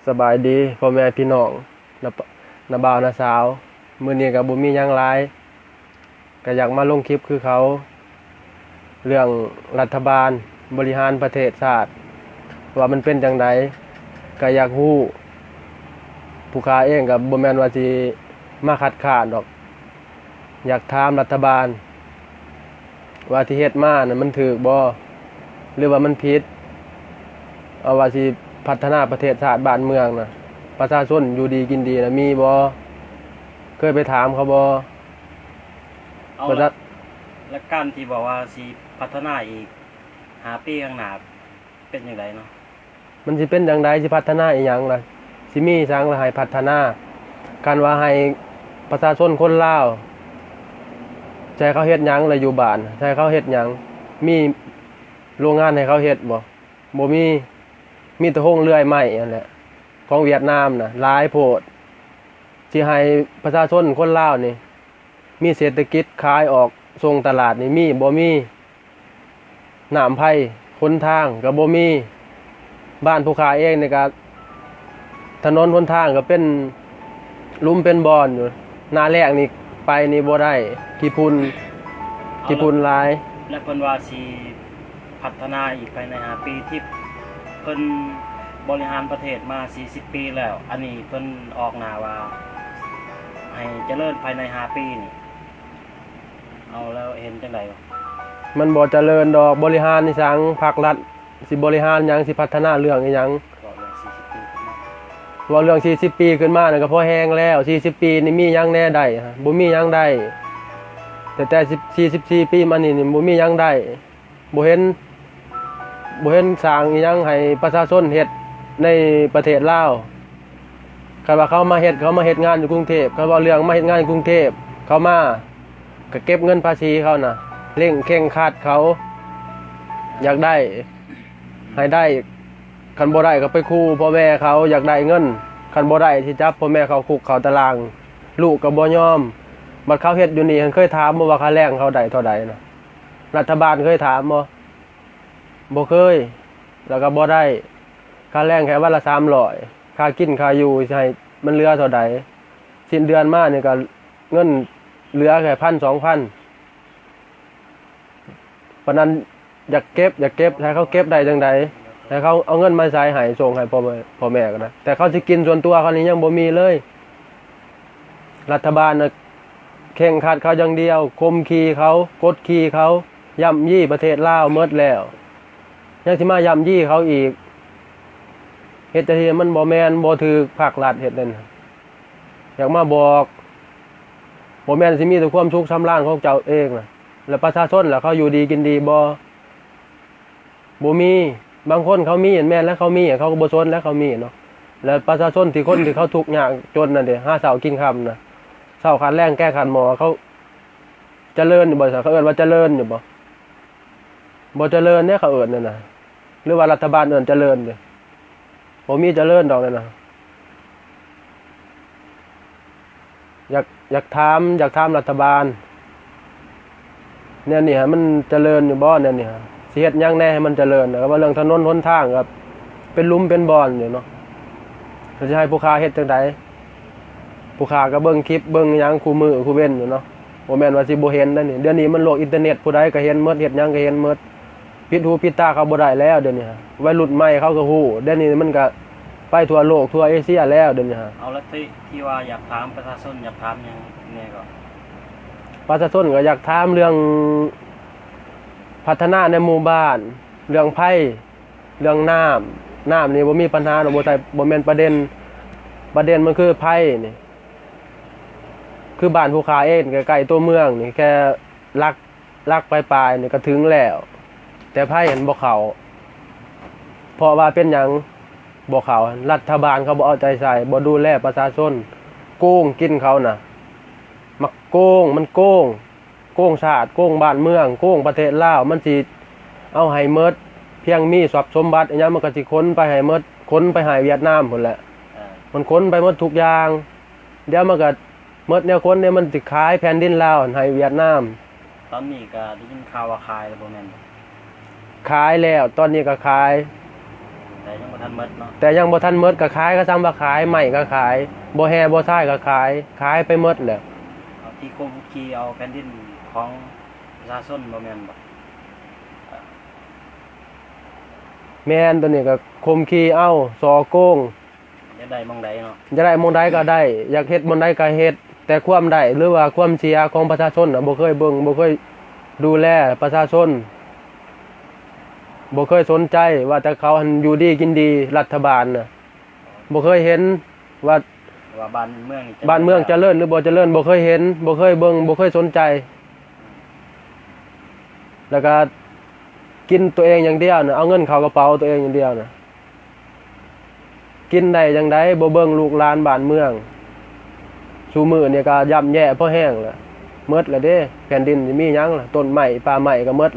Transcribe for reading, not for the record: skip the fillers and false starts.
สบายดีพ่อแม่พี่น้องน้าบ่าวน้าสาวมื้อนี้ก็บ่มีหยังหลายก็อยากมาลงคลิปคือเขาเรื่องรัฐบาลบริหารประเทศชาติว่ามันเป็นจังไดก็อยากฮู้ผู้ค้าเองก็บ่แม่นว่าสิมาคัดค้านดอกอยากถามรัฐบาลว่าที่เฮ็ดมาน่ะมันถูกบ่หรือว่ามันผิดเอาว่าสิพัฒนาประเทศชาติบ้านเมืองน่ะประชาชนอยู่ดีกินดีน่ะมีบ่เคยไปถามเขาบ่เอาละและการที่บอกว่าสิพัฒนาอีก5 ปีข้างหน้าเป็นจังไดเนาะมันสิเป็นจังไดสิพัฒนาอีหยังล่ะสิมีจังล่ะให้พัฒนาการว่าให้ประชาชนคนลาวใจเขาเฮ็ดหยังล่ะอยู่บ้านใจเขาเฮ็ดหยังมีโรงงานให้เขาเฮ็ดบ่มีแต่โรงเลื่อยไม้นั่นแหละของเวียดนามน่ะหลายโพดสิให้ประชาชนคนลาวนี่มีเศรษฐกิจขายออกส่งตลาดนี่มีบ่มีน้ำไผหนทางก็บ่มีบ้านผู้ค้าเองนี่ก็ถนนหนทางก็เป็นหลุมเป็นบ่อนอยู่หน้าแรกนี่ไปนี่บ่ได้ขี้ฝุ่นหลายและเพิ่นว่าสิพัฒนาอีกภายใน5 ปีที่เพิ่นบริหารประเทศมา40 ปีแล้วอันนี้เพิ่นออกหน้าว่าให้เจริญภายใน5 ปีนี่เอาแล้วเห็นจังได๋มันบ่เจริญดอกบริหารนี่สังภาครัฐสิบริหารหยังสิพัฒนาเรื่องอีหยังว่าเรื่อง40 ปีขึ้นมานั่นก็พอแฮงแล้ว40 ปีนี่มีหยังแน่ได้บ่มีหยังได้แต่44 ปีมานี่บ่มีหยังได้บ่เห็นสร้างอีหยังให้ประชาชนเฮ็ดในประเทศลาวคันว่าเขามาเฮ็ดงานอยู่กรุงเทพเขาว่าเรื่องมาเฮ็ดงานอยู่กรุงเทพเขามาก็เก็บเงินภาษีเขาน่ะเร่งเคร่งครัดเขาอยากได้ให้ได้คันบ่ได้ก็ไปขู่พ่อแม่เขาอยากได้เงินคันบ่ได้ที่จับพ่อแม่เขาคุกเขาตารางลูกก็บ่ยอมบัดเขาเฮ็ดอยู่นี่เคยถามบ่ว่าค่าแรงเขาได้เท่าใดน่ะรัฐบาลเคยถามบ่เคยแล้วก็บ่ได้ค่าแรงแค่วันละ300ค่ากินค่าอยู่สิให้มันเหลือเท่าใดสิ้นเดือนมานี่ก็เงินเหลือแค่ 1,000-2,000 ปานนั้นอยากเก็บให้เขาเก็บได้จังได๋ให้เขาเอาเงินมาใช้ให้ส่งให้พ่อแม่ก็ได้แต่เขาสิกินส่วนตัวเขานี่ยังบ่มีเลยรัฐบาลน่ะเข่งขัดเขาอย่างเดียวข่มขีเขากดขี่เขาย่ำยีประเทศลาวหมดแล้วยังสิมาย่ำยีเขาอีกเฮ็ดจังซี่มันบ่แม่นบ่ถูกภาครัฐเฮ็ดนั่นอยากมาบอกบ่แม่นสิมีแต่ความสุขสำราญของเจ้าเองน่ะแล้วประชาชนล่ะเขาอยู่ดีกินดีบ่มีบางคนเขามีแม่นแล้วเขามีเขาก็บ่สนแล้วเขามีเนาะแล้วประชาชนที่คนที่เขาทุกข์ยากจนนั่นเด้หาเช้ากินค่ำน่ะเช้าขาดแรงแก้ขาดหมอเขาเจริญอยู่บ่ซะเขาเอิ้นว่าเจริญอยู่บ่เจริญเนี่ยเขาเอิ้นนั่นน่ะหรือว่ารัฐบาลเอิ้นเจริญเด้บ่มีเจริญดอกนั่นน่ะอยากถามรัฐบาลเนี่ยนี่ฮะมันเจริญอยู่บ่เนี่ยนี่ฮะสิเฮ็ดหยังแน่ให้มันเจริญก็ว่าเรื่องถนนหนทางครับเป็นหลุมเป็นบ่อนอยู่เนาะจะให้ผู้ค้าเฮ็ดจังได๋ผู้ค้าก็เบิ่งคลิปเบิ่งหยังคู่มือคู่เว้นอยู่เนาะบ่แม่นว่าสิบ่เห็นนั่นนี่เดี๋ยวนี้มันโลกอินเทอร์เน็ตผู้ใดก็เห็นหมดเฮ็ดหยังก็เห็นหมดปิดหูปิดตาเขาบ่ได้แล้วเดี๋ยวนี้ฮะวัยรุ่นใหม่เขาก็ฮู้เดี๋ยวนี้มันก็ไปทั่วโลกทั่วเอเชียแล้วเดี๋ยวนี้ฮะเอาละที่ว่าอยากถามประชาชนอยากถามหยังแน่ก็ประชาชนก็อยากถามเรื่องพัฒนาในหมู่บ้านเรื่องไผเรื่องน้ำนี่บ่มีปัญหาดอกบ่แม่นประเด็นมันคือไผนี่คือบ้านผู้ค้าเองใกล้ๆตัวเมืองนี่แค่ลักปลายๆนี่ก็ถึงแล้วแต่ไผเห็นบ่เข้าเพราะว่าเป็นหยังบ่เข้ารัฐบาลเขาบ่เอาใจใส่บ่ดูแลประชาชนโกงกินเขาน่ะมักโกงมันโกงชาติโกงบ้านเมืองโกงประเทศลาวมันสิเอาให้หมดเพียงมีทรัพย์สมบัติอีหยังมันก็สิขนไปให้หมดขนไปให้เวียดนามพุ่นแหละมันขนไปหมดทุกอย่างเดี๋ยวมันก็หมดแนวคนเนี่ยมันสิขายแผ่นดินลาวให้เวียดนามตอนนี้ก็ได้ยินข่าวว่าขายแล้วบ่แม่นขายแล้วตอนนี้ก็ขาย แต่ยังบ่ทันหมดเนาะ แต่ยังบ่ทันหมดก็ขายก็ซ้ำว่าขายใหม่ก็ขายบ่แห่บ่ท้ายก็ขายไปหมดแล้ว เอาที่โคบุกีเอาแผ่นดินของประชาชนบ่แม่นบ่ แม่นตัวนี้ก็คมขี้เอาสอโกง จะได้หมองใดเนาะ จะได้หมองใดก็ได้ อยากเฮ็ดหมองใดก็เฮ็ดแต่ความได้หรือว่าความเสียของประชาชนน่ะบ่เคยเบิ่งบ่เคยดูแลประชาชนบ่เคยสนใจว่าแต่เขาหันอยู่ดีกินดีรัฐบาลน่ะบ่เคยเห็นว่า ว่าบ้านเมืองนี่ บ้านเมืองเจริญหรือบ่เจริญบ่เคยเห็นบ่เคยเบิ่งบ่เคยสนใจ แล้วก็กินตัวเองอย่างเดียวน่ะเอาเงินเข้ากระเป๋าตัวเองอย่างเดียวน่ะกินได้จังไดบ่เบิ่งลูกหลานบ้านเมืองซุมื้อนี่ก็ย่ำแย่พอแห้งแล้วหมดแล้วเด้แผ่นดินสิมีหยังล่ะต้นไม้ป่าไม้ก็หมด